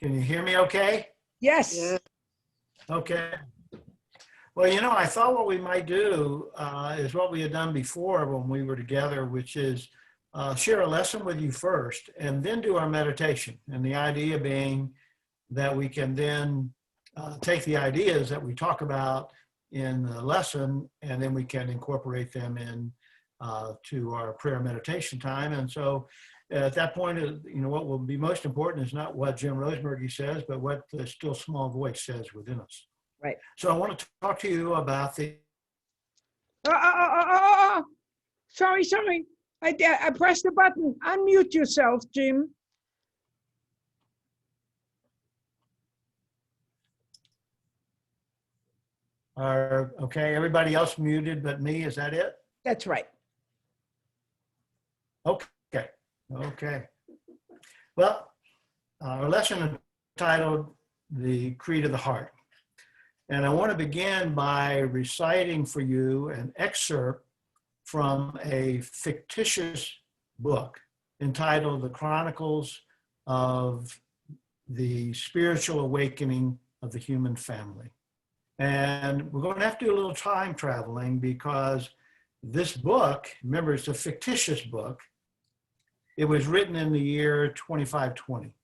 Can you hear me okay? Yes. Yeah. Okay. Well, I thought what we might do is what we had done before when we were together, which is share a lesson with you first and then do our meditation. And the idea being that we can then take the ideas that we talk about in the lesson and then we can incorporate them in to our prayer meditation time. And so at that point, what will be most important is not what Jim Rosemergy says, but what the still small voice says within us. Right. So I want to talk to you about the. Sorry. I pressed the button. Unmute yourself, Jim. Okay, everybody else muted but me, is that it? That's right. Okay. Well, our lesson entitled The Creed of the Heart. And I want to begin by reciting for you an excerpt from a fictitious book entitled The Chronicles of the Spiritual Awakening of the Human Family. And we're going to have to do a little time traveling because this book, remember, it's a fictitious book. It was written in the year 2520.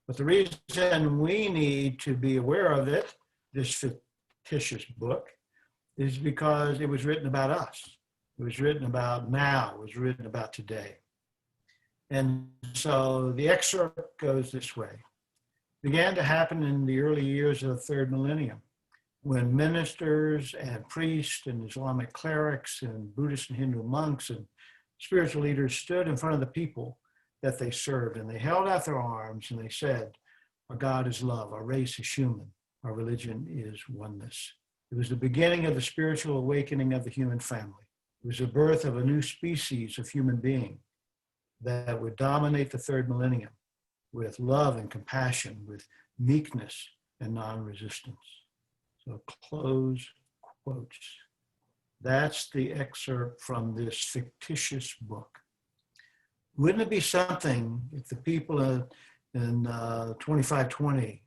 But the reason we need to be aware of it, this fictitious book, is because it was written about us. It was written about now. It was written about today. And so the excerpt goes this way. It began to happen in the early years of the third millennium, when ministers and priests and Islamic clerics and Buddhist and Hindu monks and spiritual leaders stood in front of the people that they served, and they held out their arms and they said, our God is love, our race is human, our religion is oneness. It was the beginning of the spiritual awakening of the human family. It was the birth of a new species of human being that would dominate the third millennium with love and compassion, with meekness and non-resistance. So close quotes. That's the excerpt from this fictitious book. Wouldn't it be something if the people in 2520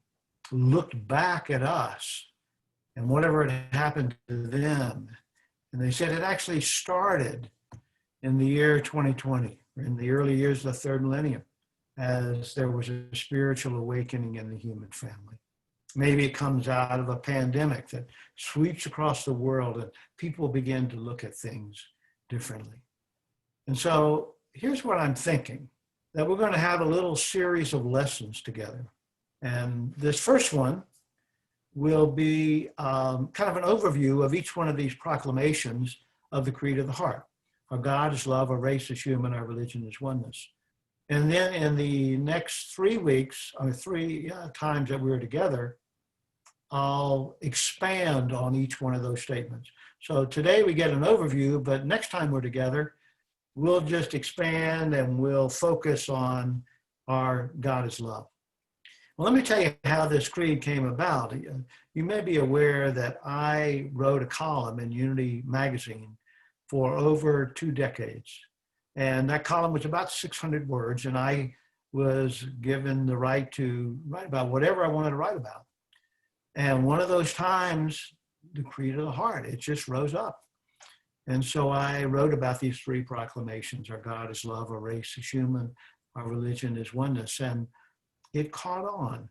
looked back at us and whatever had happened to them, and they said it actually started in the year 2020, in the early years of the third millennium, as there was a spiritual awakening in the human family. Maybe it comes out of a pandemic that sweeps across the world and people begin to look at things differently. And so here's what I'm thinking, that we're going to have a little series of lessons together. And this first one will be kind of an overview of each one of these proclamations of the Creed of the Heart. Our God is love, our race is human, our religion is oneness. And then in the next 3 weeks, or three times that we're together, I'll expand on each one of those statements. So today we get an overview, but next time we're together, we'll just expand and we'll focus on our God is love. Well, let me tell you how this creed came about. You may be aware that I wrote a column in Unity magazine for over 2 decades. And that column was about 600 words, and I was given the right to write about whatever I wanted to write about. And one of those times, the Creed of the Heart, it just rose up. And so I wrote about these 3 proclamations: our God is love, our race is human, our religion is oneness. And it caught on.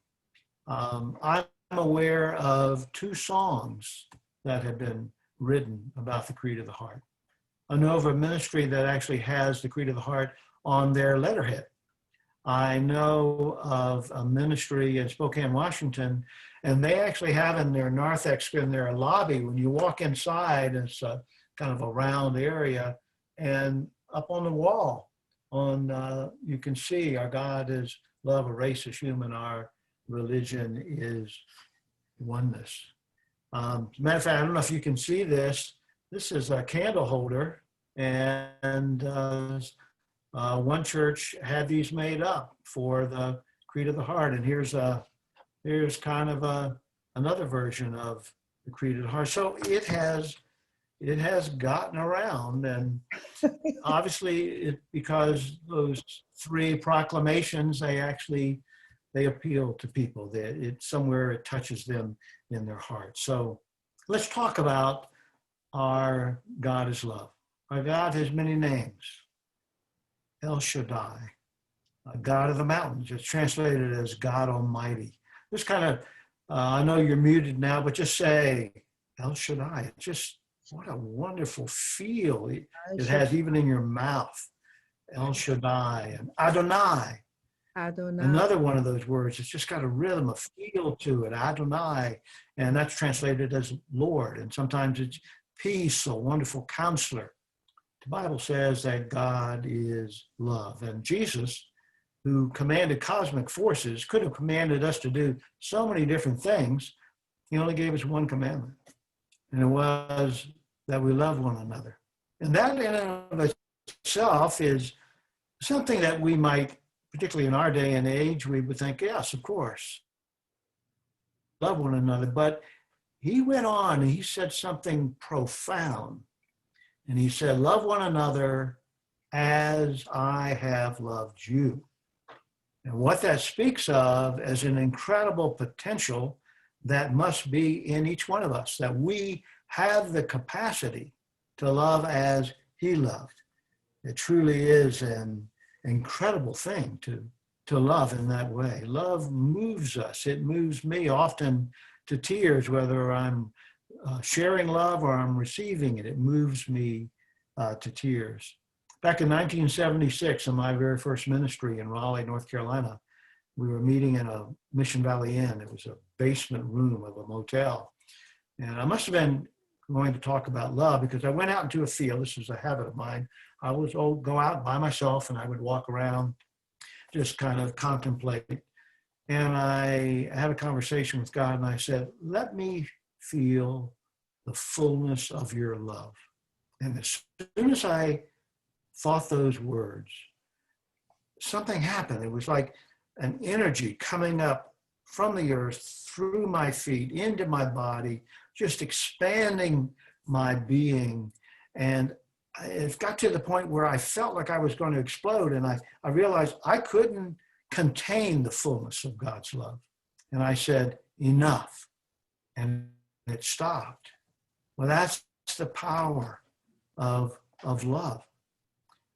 I'm aware of 2 songs that have been written about the Creed of the Heart. I know of a ministry that actually has the Creed of the Heart on their letterhead. I know of a ministry in Spokane, Washington, and they actually have in their narthex, in their lobby, when you walk inside, it's a kind of a round area, and up on the wall, you can see our God is love, our race is human, our religion is oneness. As a matter of fact, I don't know if you can see this. This is a candle holder, and one church had these made up for the Creed of the Heart. And here's kind of another version of the Creed of the Heart. So it has gotten around, and obviously because those 3 proclamations, they they appeal to people. That it somewhere it touches them in their heart. So let's talk about our God is love. Our God has many names. El Shaddai, God of the mountains. It's translated as God Almighty. Just kind of, I know you're muted now, but just say El Shaddai. Just what a wonderful feel it has even in your mouth. El Shaddai and Adonai. Adonai. Another one of those words. It's just got a rhythm, a feel to it. Adonai, and that's translated as Lord. And sometimes it's peace, a wonderful counselor. The Bible says that God is love. And Jesus, who commanded cosmic forces, could have commanded us to do so many different things. He only gave us one commandment, and it was that we love one another. And that in and of itself is something that we might, particularly in our day and age, we would think, yes, of course, love one another. But he went on and he said something profound. And he said, love one another as I have loved you. And what that speaks of is an incredible potential that must be in each one of us, that we have the capacity to love as he loved. It truly is an incredible thing to love in that way. Love moves us. It moves me often to tears, whether I'm sharing love or I'm receiving it. It moves me to tears. Back in 1976, in my very first ministry in Raleigh, North Carolina, we were meeting in a Mission Valley Inn. It was a basement room of a motel. And I must have been going to talk about love because I went out into a field. This is a habit of mine. I would go out by myself and I would walk around, just kind of contemplate. And I had a conversation with God and I said, let me feel the fullness of your love. And as soon as I thought those words, something happened. It was like an energy coming up from the earth through my feet into my body, just expanding my being. And it got to the point where I felt like I was going to explode. And I realized I couldn't contain the fullness of God's love. And I said, enough. And it stopped. Well, that's the power of love.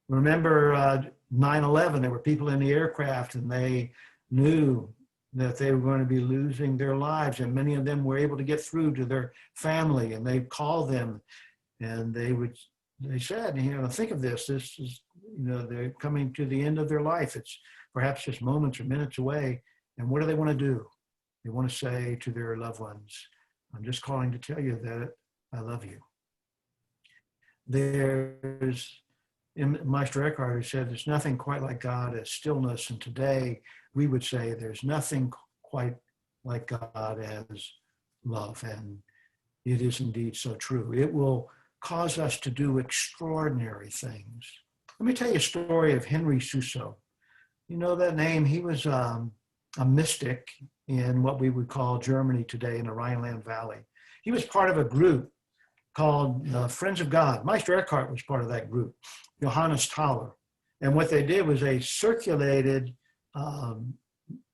Remember 9/11, there were people in the aircraft and they knew that they were going to be losing their lives. And many of them were able to get through to their family and they called them and they said, think of this is, they're coming to the end of their life. It's perhaps just moments or minutes away. And what do they want to do? They want to say to their loved ones, I'm just calling to tell you that I love you. There's Meister Eckhart who said there's nothing quite like God as stillness. And today we would say there's nothing quite like God as love. And it is indeed so true. It will cause us to do extraordinary things. Let me tell you a story of Henry Suso. You know that name? He was a mystic in what we would call Germany today in the Rhineland Valley. He was part of a group called Friends of God. Meister Eckhart was part of that group, Johannes Thaler. And what they did was they circulated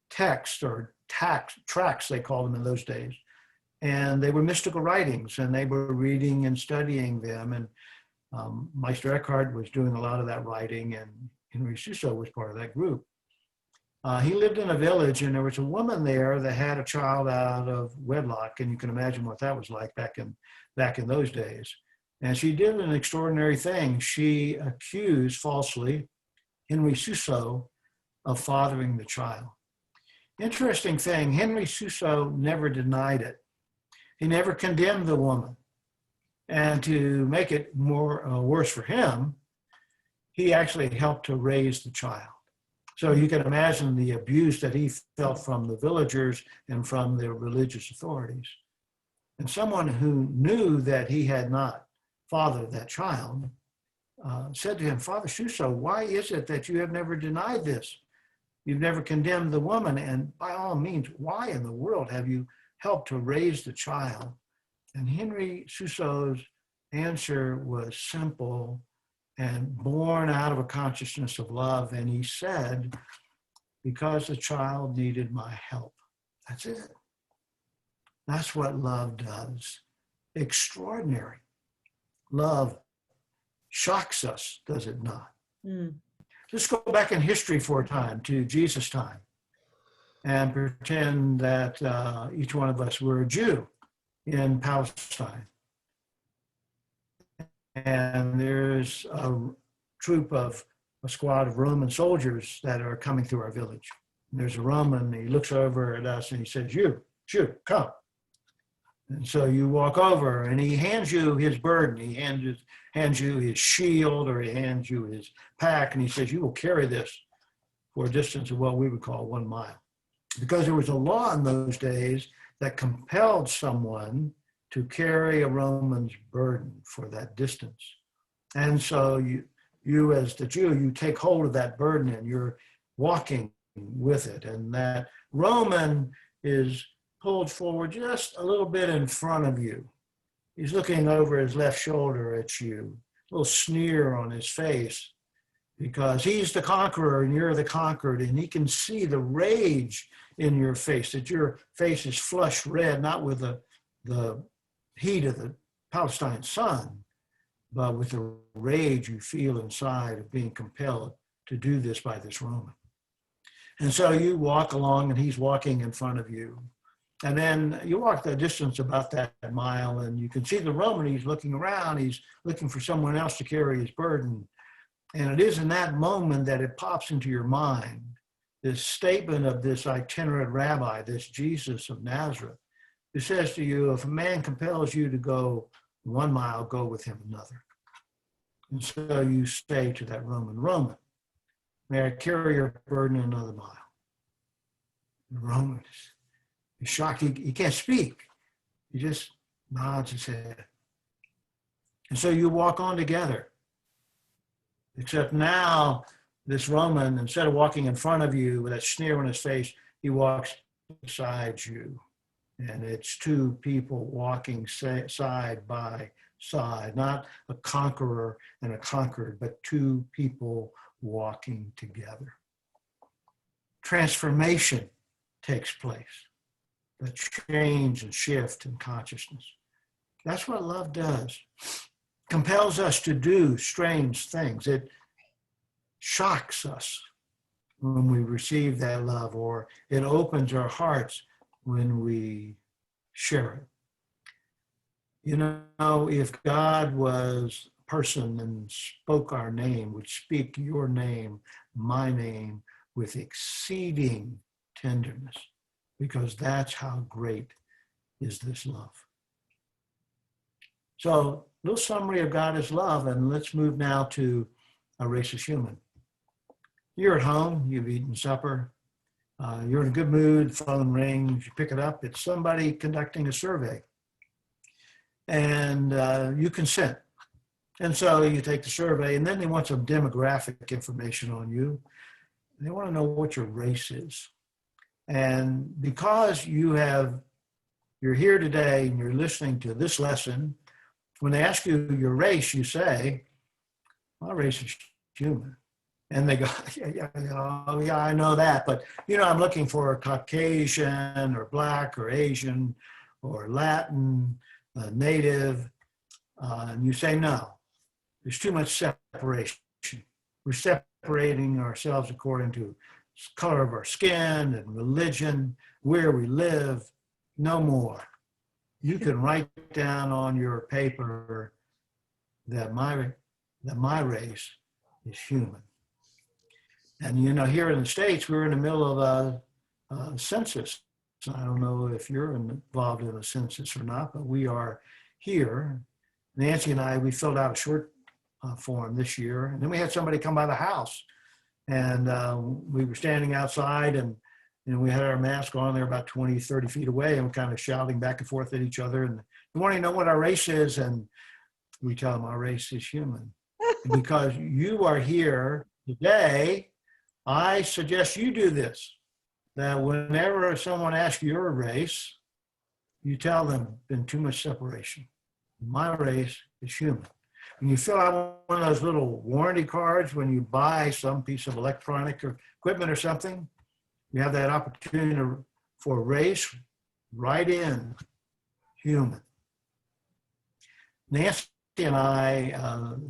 text or tracts, they called them in those days. And they were mystical writings, and they were reading and studying them. And Meister Eckhart was doing a lot of that writing, and Henry Suso was part of that group. He lived in a village, and there was a woman there that had a child out of wedlock, and you can imagine what that was like back in those days. And she did an extraordinary thing. She accused falsely Henry Suso of fathering the child. Interesting thing, Henry Suso never denied it. He never condemned the woman. And to make it worse for him, he actually helped to raise the child. So you can imagine the abuse that he felt from the villagers and from the religious authorities. And someone who knew that he had not fathered that child said to him, Father Suso, why is it that you have never denied this? You've never condemned the woman, and by all means, why in the world have you helped to raise the child? And Henry Suso's answer was simple and born out of a consciousness of love. And he said, because the child needed my help. That's it. That's what love does. Extraordinary. Love shocks us, does it not? Mm. Let's go back in history for a time to Jesus' time and pretend that each one of us were a Jew in Palestine. And there's a squad of Roman soldiers that are coming through our village. And there's a Roman, he looks over at us and he says, you, come. And so you walk over and he hands you his burden. He hands you his shield, or he hands you his pack, and he says, you will carry this for a distance of what we would call 1 mile. Because there was a law in those days that compelled someone to carry a Roman's burden for that distance. And so you as the Jew, you take hold of that burden and you're walking with it. And that Roman is pulled forward just a little bit in front of you. He's looking over his left shoulder at you, a little sneer on his face, because he's the conqueror and you're the conquered, and he can see the rage in your face, that your face is flushed red, not with the heat of the Palestine sun, but with the rage you feel inside of being compelled to do this by this Roman. And so you walk along and he's walking in front of you. And then you walk the distance about that mile and you can see the Roman, he's looking around, he's looking for someone else to carry his burden. And it is in that moment that it pops into your mind, this statement of this itinerant rabbi, this Jesus of Nazareth, who says to you, if a man compels you to go 1 mile, go with him another. And so you say to that Roman, may I carry your burden another mile? The Roman is shocked. He can't speak. He just nods his head. And so you walk on together. Except now, this Roman, instead of walking in front of you with that sneer on his face, he walks beside you. And it's 2 people walking side by side, not a conqueror and a conquered, but 2 people walking together. Transformation takes place, the change and shift in consciousness. That's what love does. Compels us to do strange things. It shocks us when we receive that love, or it opens our hearts when we share it. You know, if God was a person and spoke our name, would speak your name, my name, with exceeding tenderness, because that's how great is this love. So, a little summary of God is love, and let's move now to a race is human. You're at home, you've eaten supper, you're in a good mood, phone rings, you pick it up, it's somebody conducting a survey. And you consent. And so you take the survey, and then they want some demographic information on you. They want to know what your race is. And because you're here today and you're listening to this lesson, when they ask you your race, you say, my race is human. And they go, yeah, I know that, but I'm looking for a Caucasian or Black or Asian or Latin, Native, and you say no. There's too much separation. We're separating ourselves according to color of our skin and religion, where we live. No more. You can write down on your paper that my race is human. And here in the States, we're in the middle of a census. I don't know if you're involved in a census or not, but we are here. Nancy and I, we filled out a short form this year, and then we had somebody come by the house, and we were standing outside, and we had our mask on. They're about 20, 30 feet away, and we're kind of shouting back and forth at each other, and we want to know what our race is, and we tell them our race is human. And because you are here today, I suggest you do this, that whenever someone asks your race, you tell them been too much separation. My race is human. When you fill out one of those little warranty cards when you buy some piece of electronic or equipment or something, We have that opportunity for race right in human. Nancy and I,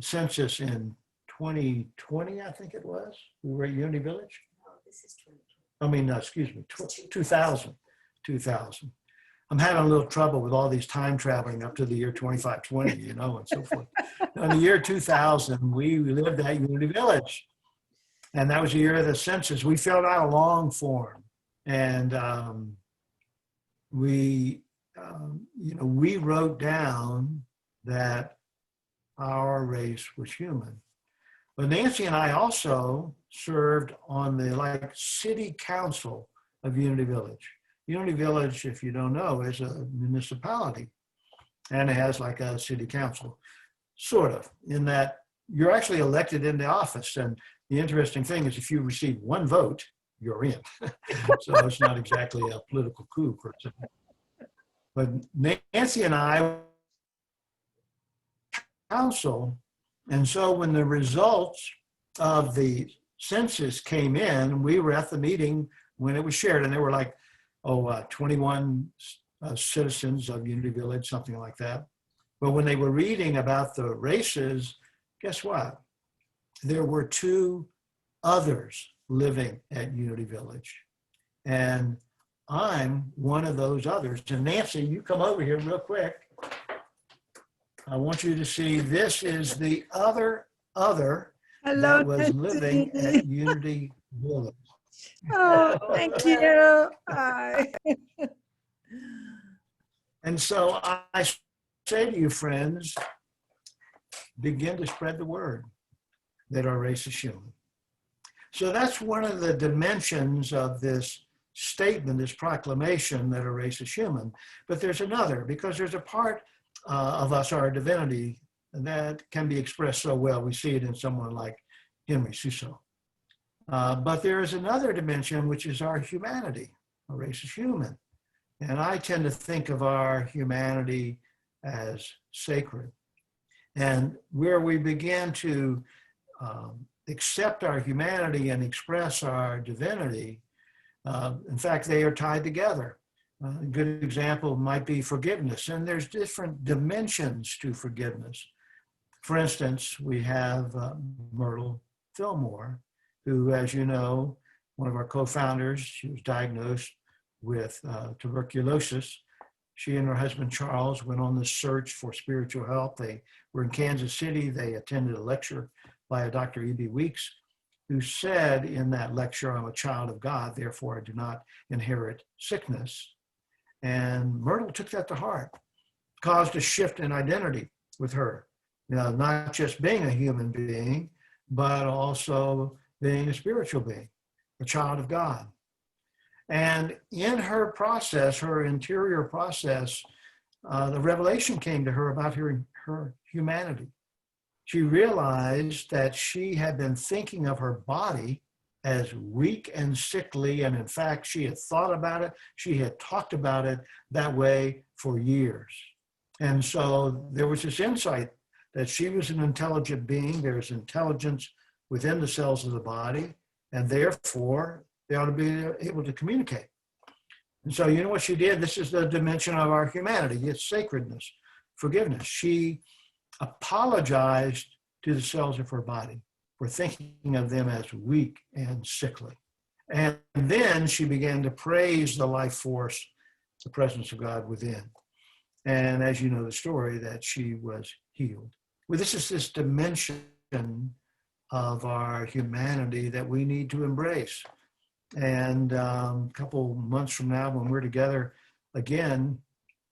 census in 2020, I think it was. We were at Unity Village. Oh, this is 2020. Excuse me, 2000. I'm having a little trouble with all these time traveling up to the year 2520, you know, and so forth. In the year 2000, we lived at Unity Village. And that was the year of the census. We filled out a long form. And we wrote down that our race was human. But Nancy and I also served on the city council of Unity Village. Unity Village, if you don't know, is a municipality, and it has like a city council, sort of, in that you're actually elected into office. And the interesting thing is if you receive one vote, you're in. So it's not exactly a political coup per se. But Nancy and I council, and so when the results of the census came in, we were at the meeting when it was shared, and there were 21 citizens of Unity Village, something like that. But when they were reading about the races, guess what? There were 2 others living at Unity Village. And I'm one of those others. And Nancy, you come over here real quick. I want you to see, this is the other Hello, that was Nancy. living at Unity Village. Oh, thank you. Hi. And so I say to you, friends, begin to spread the word that our race is human. So that's one of the dimensions of this statement, this proclamation that our race is human. But there's another, because there's a part of us, our divinity, that can be expressed so well. We see it in someone like Henry Suso. But there is another dimension, which is our humanity. Our race is human. And I tend to think of our humanity as sacred. And where we begin to accept our humanity and express our divinity, in fact, they are tied together. A good example might be forgiveness. And there's different dimensions to forgiveness. For instance, we have Myrtle Fillmore, who, as you know, one of our co-founders, she was diagnosed with tuberculosis. She and her husband, Charles, went on this search for spiritual health. They were in Kansas City. They attended a lecture by a Dr. E.B. Weeks, who said in that lecture, I'm a child of God, therefore I do not inherit sickness. And Myrtle took that to heart, caused a shift in identity with her. Not just being a human being, but also being a spiritual being, a child of God. And in her process, her interior process, the revelation came to her about her humanity. She realized that she had been thinking of her body as weak and sickly, and in fact, she had thought about it, she had talked about it that way for years. And so there was this insight that she was an intelligent being. There's intelligence within the cells of the body, and therefore they ought to be able to communicate. And so you know what she did? This is the dimension of our humanity. It's sacredness, forgiveness. She apologized to the cells of her body for thinking of them as weak and sickly. And then she began to praise the life force, the presence of God within. And as you know the story, that she was healed. Well, this is this dimension of our humanity that we need to embrace. And a couple months from now, when we're together again,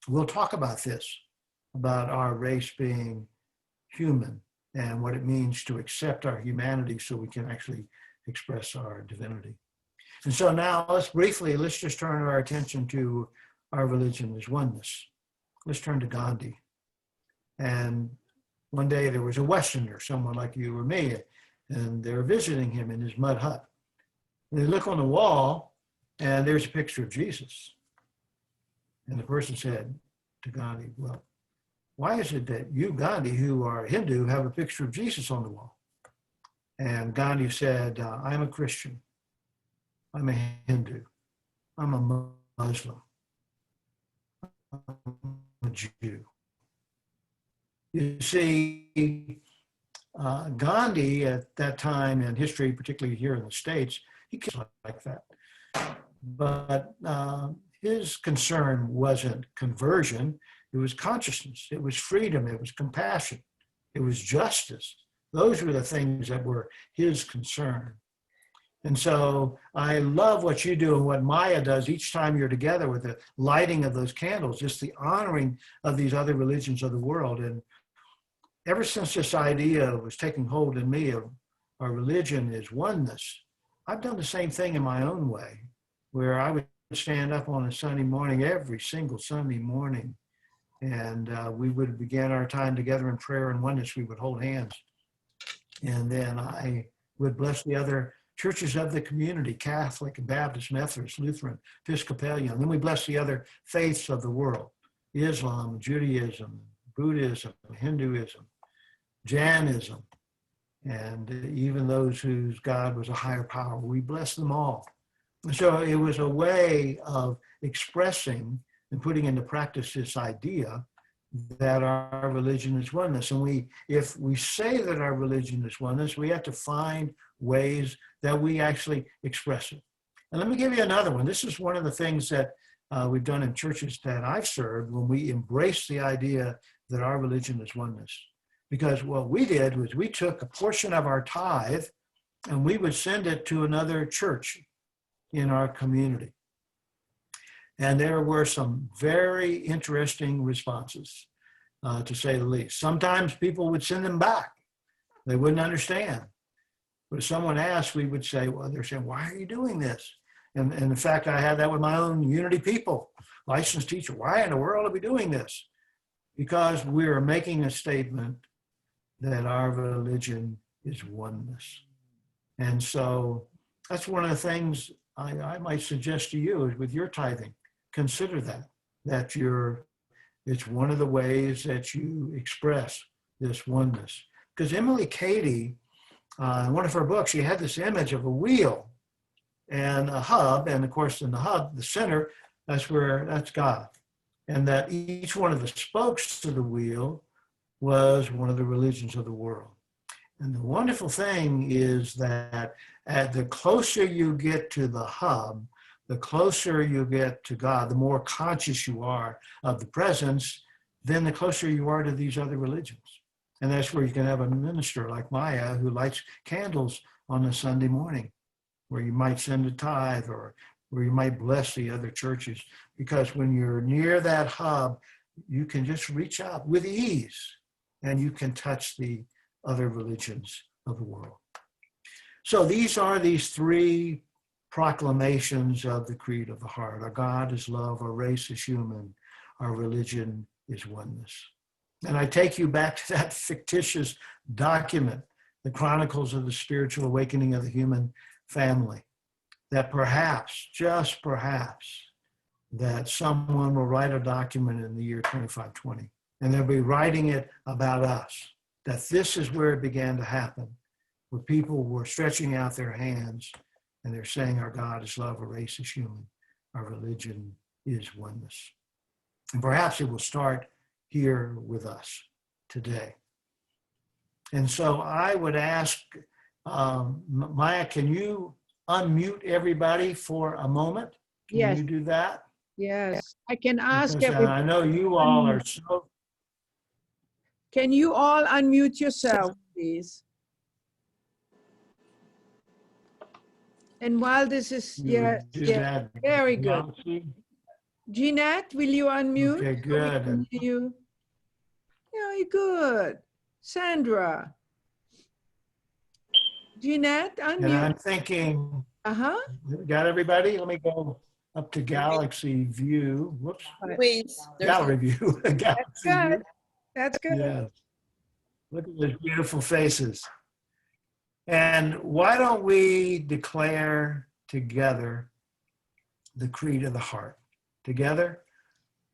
we'll talk about this, about our race being human and what it means to accept our humanity so we can actually express our divinity. And so now let's just turn our attention to our religion as oneness. Let's turn to Gandhi. And one day there was a Westerner, someone like you or me, and they're visiting him in his mud hut. And they look on the wall, and there's a picture of Jesus. And the person said to Gandhi, well, why is it that you, Gandhi, who are Hindu, have a picture of Jesus on the wall? And Gandhi said, I'm a Christian. I'm a Hindu. I'm a Muslim. I'm a Jew. You see, Gandhi at that time in history, particularly here in the States, he was like that. But his concern wasn't conversion. It was consciousness. It was freedom. It was compassion. It was justice. Those were the things that were his concern. And so I love what you do and what Maya does each time you're together with the lighting of those candles, just the honoring of these other religions of the world. And ever since this idea was taking hold in me of our religion is oneness, I've done the same thing in my own way, where I would stand up on a Sunday morning, every single Sunday morning, and we would begin our time together in prayer and oneness. We would hold hands. And then I would bless the other churches of the community, Catholic, Baptist, Methodist, Lutheran, Episcopalian. And then we bless the other faiths of the world, Islam, Judaism, Buddhism, Hinduism, Jainism, and even those whose God was a higher power. We bless them all. So it was a way of expressing and putting into practice this idea that our religion is oneness. And if we say that our religion is oneness, we have to find ways that we actually express it. And let me give you another one. This is one of the things that we've done in churches that I've served when we embrace the idea that our religion is oneness. Because what we did was we took a portion of our tithe and we would send it to another church in our community. And there were some very interesting responses, to say the least. Sometimes people would send them back. They wouldn't understand. But if someone asked, we would say, well, they're saying, why are you doing this? And in fact, I had that with my own Unity people, licensed teacher. Why in the world are we doing this? Because we are making a statement that our religion is oneness. And so that's one of the things I might suggest to you is with your tithing, consider that it's one of the ways that you express this oneness. Because Emily Cady, in one of her books, she had this image of a wheel and a hub. And of course, in the hub, the center, that's God. And that each one of the spokes to the wheel was one of the religions of the world. And the wonderful thing is that the closer you get to the hub, the closer you get to God, the more conscious you are of the presence, then the closer you are to these other religions. And that's where you can have a minister like Maya who lights candles on a Sunday morning, where you might send a tithe or where you might bless the other churches. Because when you're near that hub, you can just reach out with ease and you can touch the other religions of the world. So these are these three proclamations of the Creed of the Heart. Our God is love, our race is human, our religion is oneness. And I take you back to that fictitious document, the Chronicles of the Spiritual Awakening of the Human Family, that perhaps, just perhaps, that someone will write a document in the year 2520, and they'll be writing it about us, that this is where it began to happen, where people were stretching out their hands and they're saying our God is love, our race is human, our religion is oneness. And perhaps it will start here with us today. And so I would ask, Maya, can you unmute everybody for a moment? Can Yes. you do that? Yes, I can ask Because everybody. I know you all are so. Can you all unmute yourself, please? And while this is, You yes, would do yes, that. very good. Nancy? Jeanette, will you unmute? Okay, so we good. can hear you? Very good. Sandra. Jeanette, And unmute. I'm thinking, Uh-huh. got everybody? Let me go up to Galaxy View. Whoops. Please. Gallery View. Galaxy Good. View. That's good. Yes. Look at those beautiful faces. And why don't we declare together the Creed of the Heart? Together,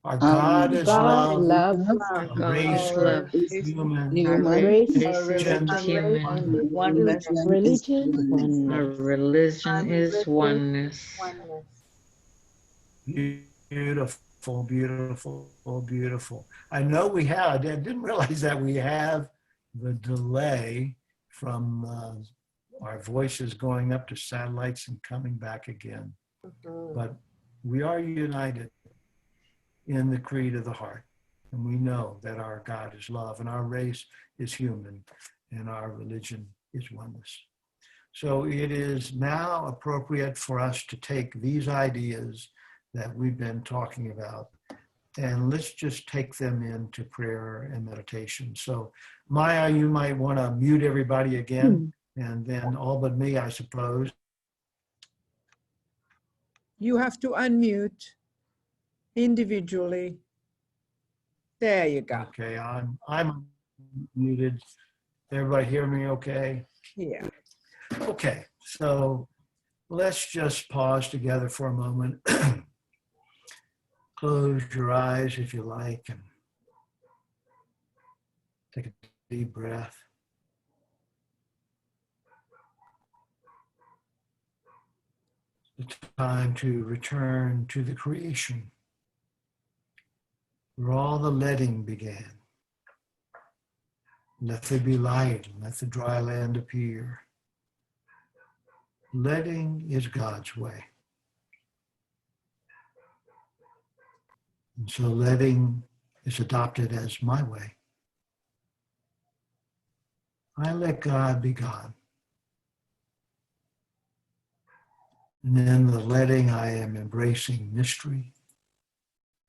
Our God is God love. love, Our Our God race is love. is human. Our human race, race is Religion, human oneness. religion, Our oneness. religion is oneness. beautiful, beautiful, beautiful. I know we have, I didn't realize that we have the delay from our voices going up to satellites and coming back again. But we are united in the creed of the heart. And we know that our God is love and our race is human and our religion is oneness. So it is now appropriate for us to take these ideas that we've been talking about and let's just take them into prayer and meditation. So Maya, you might want to mute everybody again and then all but me, I suppose. You have to unmute individually. There you go. Okay, I'm muted. Everybody hear me okay? Yeah. Okay, so let's just pause together for a moment. Close your eyes if you like and take a deep breath. It's time to return to the creation where all the letting began. Let there be light, let the dry land appear. Letting is God's way. And so letting is adopted as my way. I let God be God. And in the letting, I am embracing mystery.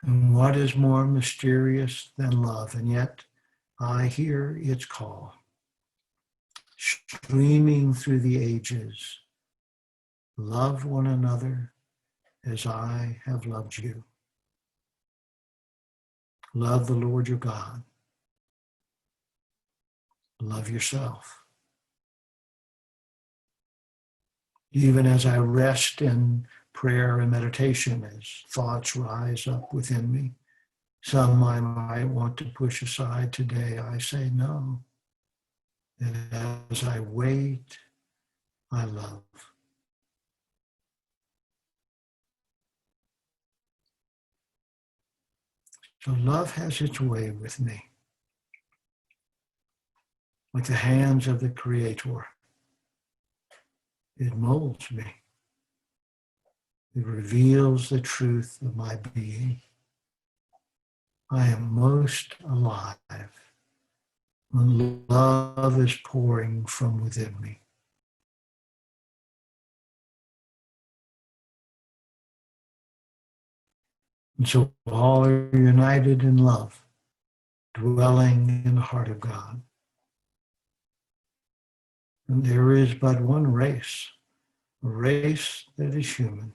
And what is more mysterious than love? And yet I hear its call, streaming through the ages. Love one another as I have loved you. Love the Lord your God. Love yourself. Even as I rest in prayer and meditation, as thoughts rise up within me, some I might want to push aside today, I say no. And as I wait, I love. So love has its way with me, like the hands of the Creator. It molds me. It reveals the truth of my being. I am most alive when love is pouring from within me. And so all are united in love, dwelling in the heart of God. And there is but one race, a race that is human.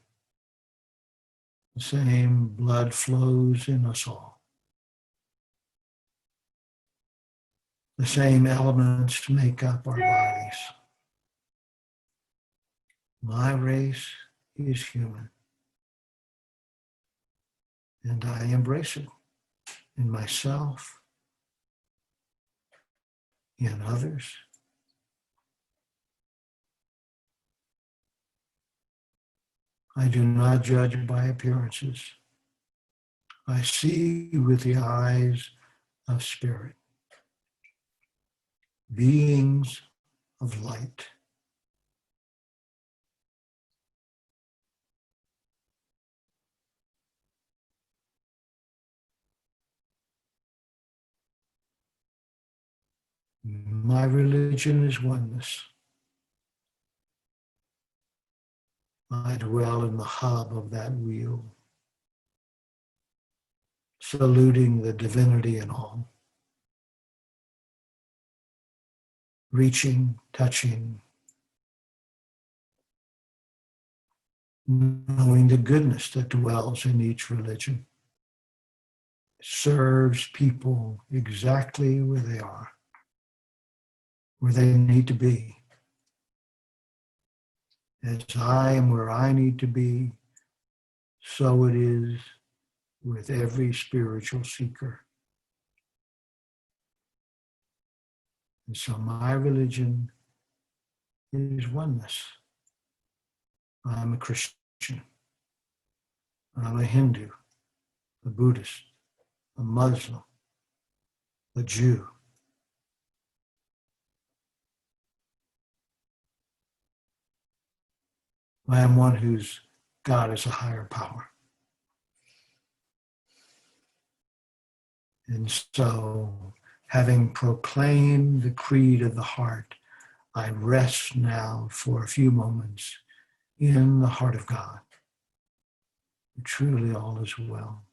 The same blood flows in us all. The same elements make up our bodies. My race is human. And I embrace it in myself, in others. I do not judge by appearances. I see with the eyes of spirit, beings of light. My religion is oneness. I dwell in the hub of that wheel, saluting the divinity in all, reaching, touching, knowing the goodness that dwells in each religion, serves people exactly where they are, where they need to be. As I am where I need to be, so it is with every spiritual seeker. And so my religion is oneness. I'm a Christian. I'm a Hindu, a Buddhist, a Muslim, a Jew. I am one whose God is a higher power. And so, having proclaimed the creed of the heart, I rest now for a few moments in the heart of God. Truly all is well.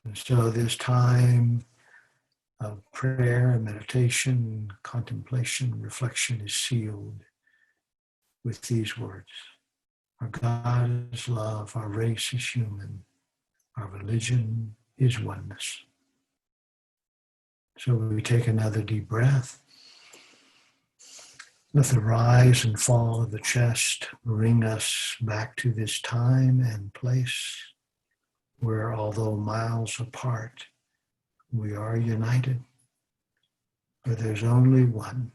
And so this time of prayer and meditation, contemplation, reflection is sealed with these words. Our God is love, our race is human, our religion is oneness. So we take another deep breath. Let the rise and fall of the chest bring us back to this time and place where, although miles apart, we are united, where there's only one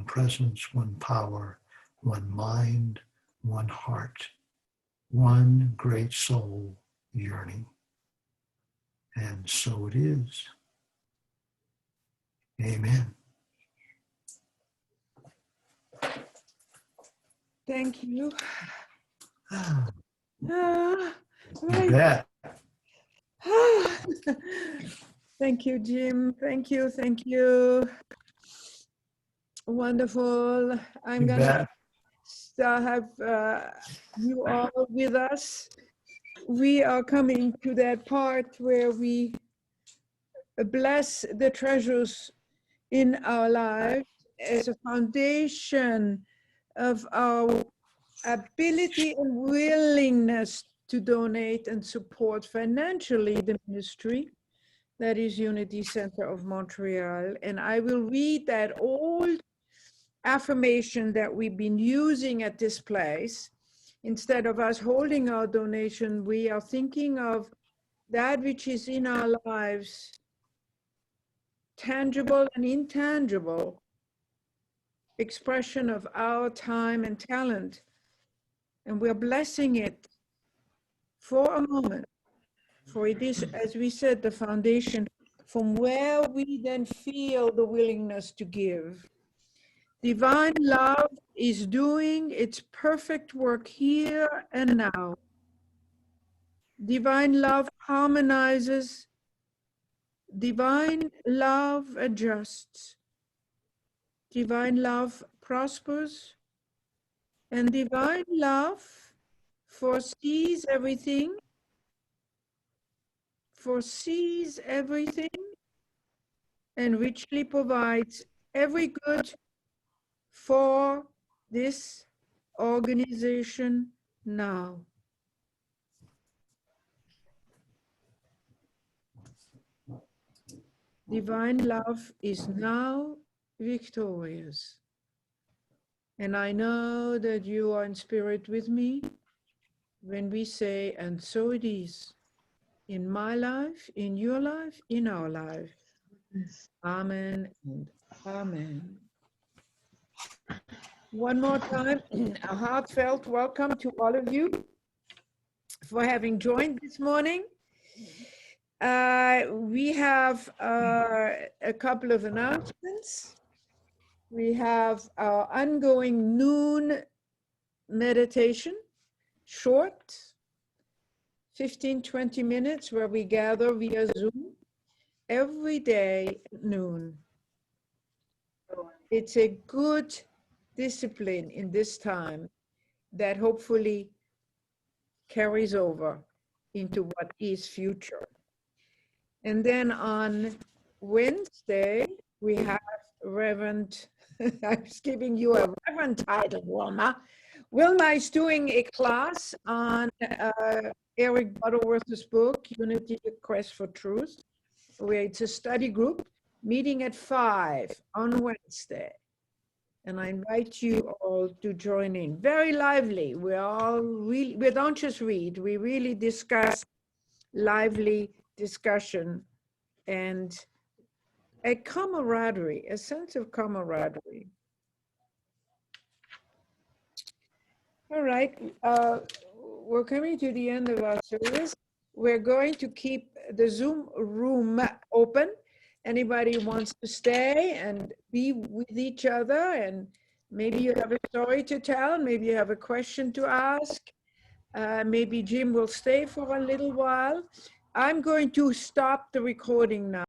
presence, one power, one mind, one heart, one great soul yearning. And so it is. Amen. Thank you. Ah, Ah, you right. bet. Thank you, Jim. Thank you. Thank you. Wonderful. I'm You going to bet. have you all with us. We are coming to that part where we bless the treasures in our lives as a foundation of our ability and willingness to donate and support financially the ministry that is Unity Center of Montreal. And I will read that old affirmation that we've been using at this place. Instead of us holding our donation, we are thinking of that which is in our lives, tangible and intangible expression of our time and talent. And we're blessing it for a moment. For it is, as we said, the foundation from where we then feel the willingness to give. Divine love is doing its perfect work here and now. Divine love harmonizes. Divine love adjusts. Divine love prospers. And divine love foresees everything, and richly provides every good for this organization now. Divine love is now victorious. And I know that you are in spirit with me when we say, and so it is, in my life, in your life, in our life. Amen and amen. One more time, a heartfelt welcome to all of you for having joined this morning. We have a couple of announcements. We have our ongoing noon meditation, short, 15-20 minutes, where we gather via Zoom every day at noon. it's a good discipline in this time that hopefully carries over into what is future. And then on Wednesday, we have Reverend, I'm just giving you a Reverend title, Wilma. Wilma is doing a class on Eric Butterworth's book, Unity, the Quest for Truth, where it's a study group meeting at 5 on Wednesday. And I invite you all to join in. Very lively. We don't just read, we really discuss lively discussion and a camaraderie, a sense of camaraderie. All right, we're coming to the end of our service. We're going to keep the Zoom room open. Anybody wants to stay and be with each other, and maybe you have a story to tell, maybe you have a question to ask, maybe Jim will stay for a little while. I'm going to stop the recording now.